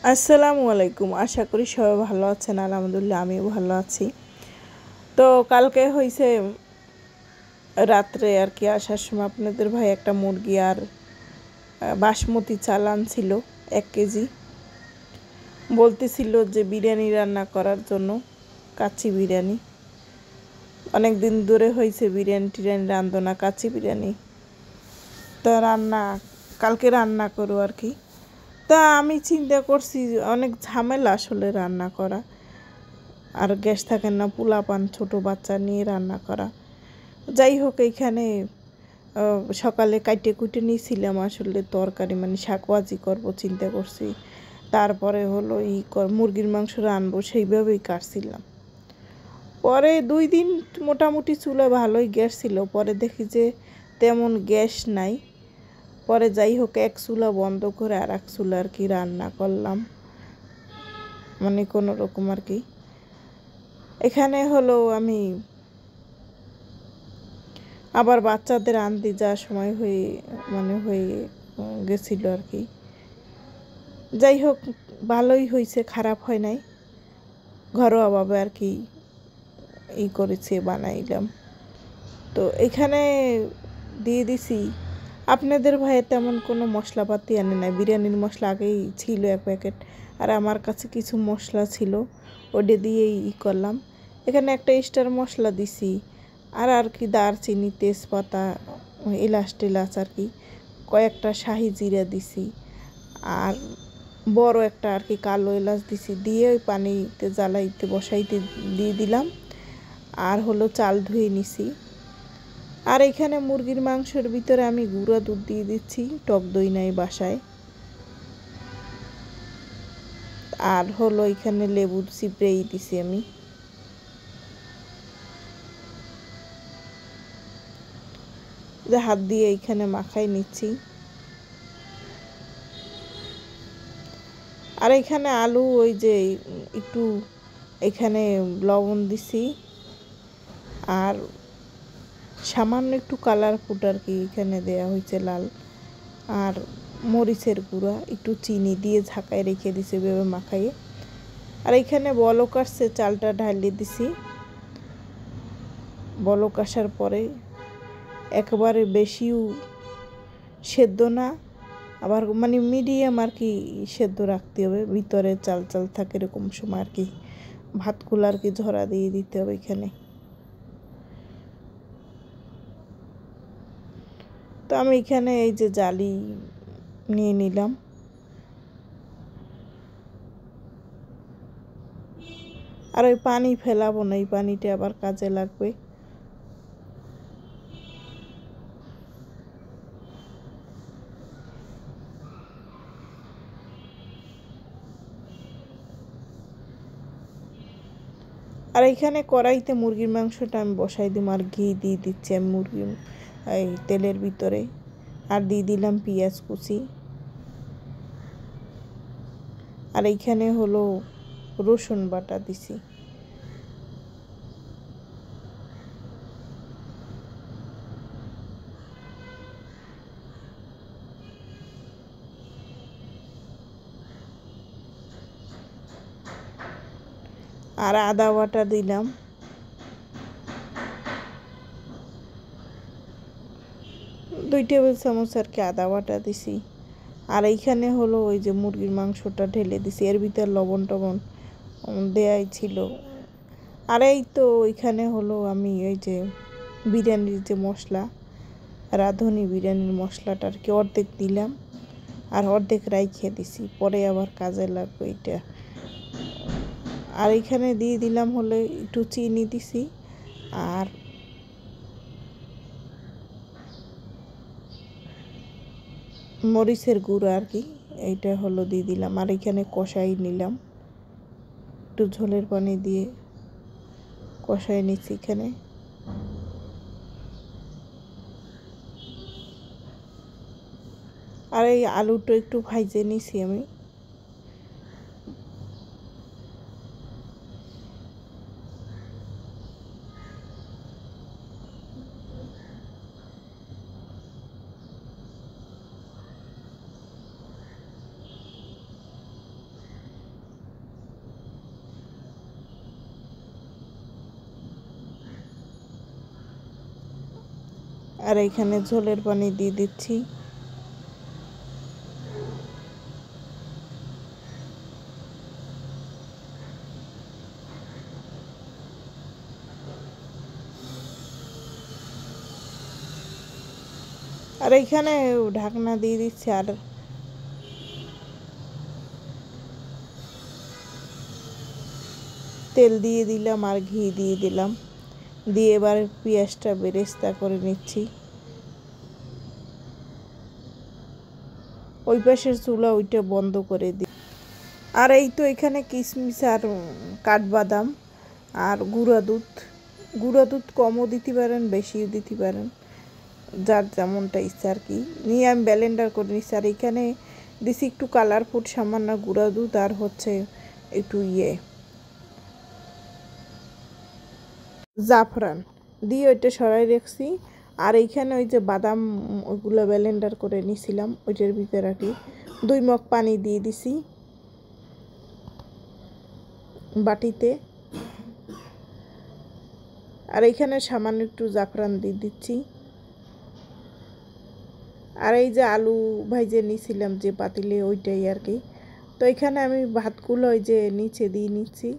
আসসালামু আলাইকুম। আশা করি সবাই ভালো আছেন। আলহামদুলিল্লাহ আমিও ভালো আছি। তো কালকে হয়েছে রাত্রে আর কি আসার সময় আপনাদের ভাই একটা মুরগি আর বাসমতি চাল আনছিল 1 কেজি। বলতেছিল যে বিরিয়ানি রান্না করার জন্য, কাচ্চি বিরিয়ানি। অনেক দিন ধরে হয়েছে বিরিয়ানি টিরিয়ানি রান্ধো না, কাচ্চি বিরিয়ানি। তা কালকে রান্না করো আর কি। তা আমি চিন্তা করছি অনেক ঝামেলা আসলে রান্না করা, আর গ্যাস থাকে না, পোলাপান ছোট বাচ্চা নিয়ে রান্না করা। যাই হোক, এইখানে সকালে কাইটে কুটে নিয়েছিলাম আসলে তরকারি, মানে শাকভাজি করবো চিন্তা করছি। তারপরে হলো মুরগির মাংস রানবো, সেইভাবেই কাটছিলাম। পরে 2 দিন মোটামুটি চুলা ভালোই গ্যাস ছিল, পরে দেখি যে তেমন গ্যাস নাই। পরে যাই হোক, এক চুলা বন্ধ করে আর এক চুলা আর কি রান্না করলাম, মানে কোনো রকম আর কি। এখানে হলো আমি আবার বাচ্চাদের আনতে যাওয়ার সময় হয়ে গেছিলো আর কি। যাই হোক, ভালোই হয়েছে, খারাপ হয় নাই। ঘরোয়াভাবে আর কি করেছি, বানাইলাম। তো এখানে দিয়ে দিছি। আপনাদের ভাইয়ে তেমন কোনো মশলাপাতি আনে নাই, বিরিয়ানির মশলা আগেই ছিল 1 প্যাকেট, আর আমার কাছে কিছু মশলা ছিল, ওটা দিয়েই করলাম। এখানে একটা স্টার মশলা দিছি, আর কি দারচিনি, তেজপাতা, এলাচ টেলাচ আর কি, কয়েকটা শাহি জিরা দিছি, আর বড় একটা আর কি কালো এলাচ দিছি। দিয়ে ওই পানিতে জ্বালাইতে বসাইতে দিয়ে দিলাম। আর হলো চাল ধুয়ে নিছি। আর এখানে মুরগির মাংসের ভিতরে আমি গুঁড়া দুধ দিয়ে দিচ্ছি, টক দই নাই বাসায়। আর হলো এখানে লেবু চিপড়েই দিছি আমি। হাত দিয়ে এখানে মাখাই নিচ্ছি। আর এখানে আলু ওই যে একটু এখানে লবণ দিছি, আর সামান্য একটু কালার ফুড আর কি এখানে দেয়া হয়েছে, লাল, আর মরিচের গুঁড়া, একটু চিনি দিয়ে ঝাঁকায় রেখে দিছি ভেবে মাখাইয়ে। আর এখানে বলক আসছে, চালটা ঢালিয়ে দিছি। বলক আসার পরে একেবারে বেশিও সেদ্ধ না, আবার মানে মিডিয়াম আর কি সেদ্ধ রাখতে হবে, ভিতরে চাল চাল থাকে এরকম সময় আর কি ভাতগুলো আর কি ঝরা দিয়ে দিতে হবে এখানে। তো আমি এখানে এই যে জালি নিয়ে নিলাম। আর ওই পানি ফেলাবো না, এই পানিটা আবার কাজে লাগবে। আর এখানে কড়াইতে মুরগির মাংসটা আমি বসাই দিলাম, আর ঘি দিয়ে দিচ্ছি আমি এই তেলের ভিতরে। আর দিয়ে দিলাম পেঁয়াজ কুচি। আর এইখানে হলো রসুন বাটা দিছি। আর আদা বাটা দিলাম। 2 টেবিল চামচ আর কি আদা বাটা দিছি। আর এইখানে হলো ওই যে মুরগির মাংসটা ঢেলে দিছি, এর ভিতর লবণ টবণ দেয়াই ছিল। আর এই তো ওইখানে হলো আমি ওই যে বিরিয়ানির যে মশলা, রাঁধুনি বিরিয়ানির মশলাটা আর কি অর্ধেক দিলাম, আর অর্ধেক রাইখে দিছি, পরে আবার কাজে লাগবে এটা। আর এখানে দিয়ে দিলাম হলে একটু চিনি দিছি, আর মরিচের গুঁড়ো আর কি, এইটা হলো দিয়ে দিলাম। আর এখানে কষাই নিলাম, একটু ঝোলের পানি দিয়ে কষাই নিচ্ছি এখানে। আর এই আলুটা একটু ভাইজে নিছি আমি। আর এখানে ঝোলের পানি দিয়ে দিচ্ছি। আর এইখানে ঢাকনা দিয়ে দিচ্ছি। আর তেল দিয়ে দিলাম আর ঘি দিয়ে দিলাম, দিয়ে এবার পেঁয়াজটা বেরেস্তা করে নিচ্ছি। ওই পাশের চুলা ওইটা বন্ধ করে দিই। আর এই তো এখানে কিশমিশ আর কাঠবাদাম আর গুঁড়া দুধ কমও দিতে পারেন, বেশিও দিতে পারেন, যার যেমনটা ইচ্ছা আর কি। নিয়ে আমি ব্লেন্ডার করে নিচ্ছি। আর এখানে দিছি একটু কালার ফুড, সামান্য গুঁড়া দুধ আর হচ্ছে একটু জাফরান দিয়ে ওইটা সরাই রাখছি। আর এইখানে ওই যে বাদাম ওইগুলো ব্লেন্ডার করে নিছিলাম ওইটার ভিতরে আর কি 2 মগ পানি দিয়ে দিছি বাটিতে। আর এইখানে সামান্য একটু জাফরান দিয়ে দিচ্ছি। আর এই যে আলু ভাইজে নিছিলাম যে পাতিলে ওইটাই আর কি। তো এখানে আমি ভাতগুলো ওই যে নিচে দিয়ে নিচ্ছি।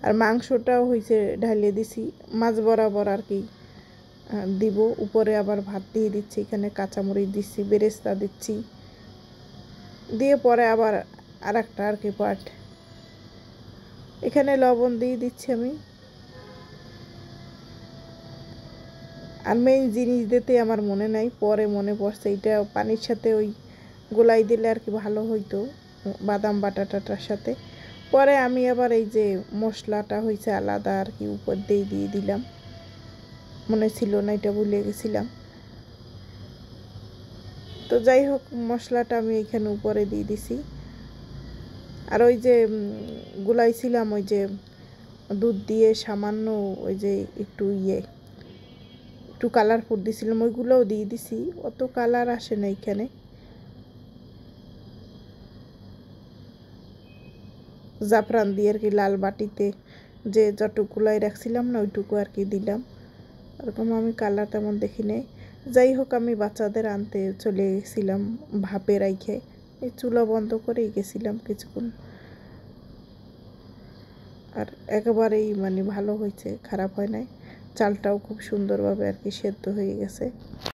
আর মাংসটাও হয়েছে ঢালিয়ে দিছি মাছ বরাবর আর কি দিব। উপরে আবার ভাত দিয়ে দিচ্ছি, এখানে কাঁচামরিচ দিচ্ছি, বেরেস্তা দিচ্ছি, দিয়ে পরে আবার আর একটা আর কি পার্ট এখানে লবণ দিয়ে দিচ্ছি আমি। আর মেইন জিনিস দিতে আমার মনে নাই, পরে মনে পড়ছে এটা পানির সাথে ওই গোলাই দিলে আর কি ভালো হইতো বাদাম বাটাটাটার সাথে। পরে আমি আবার এই যে মশলাটা হয়েছে আলাদা আর কি উপর দিয়ে দিলাম, মনে ছিল না, এটা ভুলে গেছিলাম। তো যাই হোক মশলাটা আমি এখানে উপরে দিয়ে দিছি। আর ওই যে গুলাইছিলাম ওই যে দুধ দিয়ে সামান্য ওই যে একটু কালার ফুড দিছিলাম, ওইগুলোও দিয়ে দিছি। অত কালার আসে না এখানে। জাফরান দিয়ে আর কি লাল বাটিতে যে যতটুকু গুলাই রাখছিলাম না ওইটুকু আর কি দিলাম। এরকম আমি কালার তেমন দেখি নাই। যাই হোক আমি বাচ্চাদের আনতে চলে গেছিলাম ভাপে রাইখে, এই চুলা বন্ধ করেই গেছিলাম কিছুক্ষণ। আর একেবারেই মানে ভালো হয়েছে, খারাপ হয় নাই। চালটাও খুব সুন্দরভাবে আর কি সেদ্ধ হয়ে গেছে।